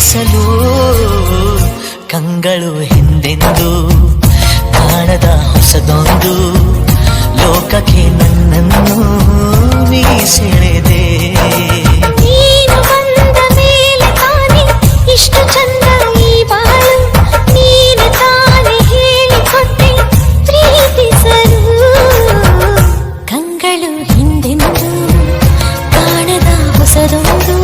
ಪ್ರೀತಿಸಲು ಕಂಗಳು ಹಿಂದೆಂದು ಕಾಣದ ಹೊಸದೊಂದು ಲೋಕಕ್ಕೆ ನನ್ನನ್ನು ನೀ ಸೆಳೆದೆ. ನೀನು ಬಂದ ಮೇಲೆ ತಾನೆ ಇಷ್ಟು ಚಂದ ಈ ಬಾಳು, ನೀನು ತಾನೆ ಹೇಳಿಕೊಟ್ಟೆ ಪ್ರೀತಿಸಲು ಕಂಗಳು ಹಿಂದೆಂದು ಕಾಣದ ಹೊಸದೊಂದು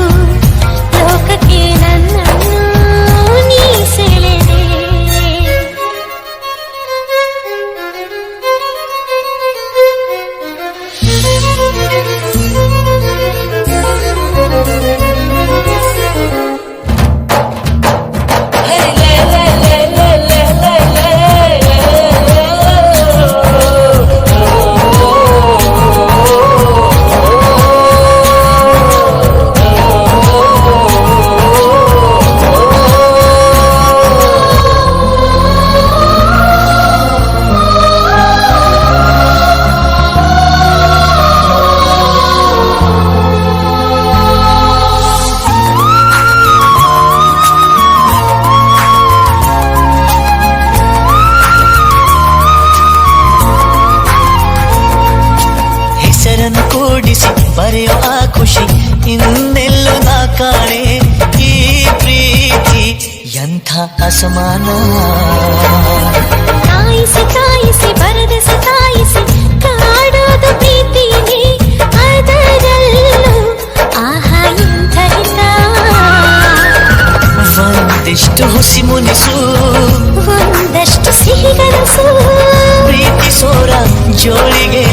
ಲೋಕಕ್ಕೆ ನನ್ನನ್ನು ನೀ ಸೆಳೆದೆ. ಕೂಡಿಸಿ ಬರೆಯೋ ಆ ಖುಷಿ ಇನ್ನೆಲ್ಲೂ ನಾ ಕಾಣೆ. ಈ ಪ್ರೀತಿ ಎಂಥ ಅಸಮಾನ. ಕಾಯಿಸಿ ಕಾಯಿಸಿ ಬರದ ಸತಾಯಿಸಿ ಕಾಡೋದು ಪ್ರೀತಿಗೆ, ಅದರಲ್ಲೂ ಆಹಾ ಇಂಥ ಹಿತ. ಒಂದಿಷ್ಟು ಹುಸಿ ಮುನಿಸು, ಒಂದಷ್ಟು ಸಿಹಿಗನಸು, ಪ್ರೀತಿಸೋರ ಜೋಳಿಗೆ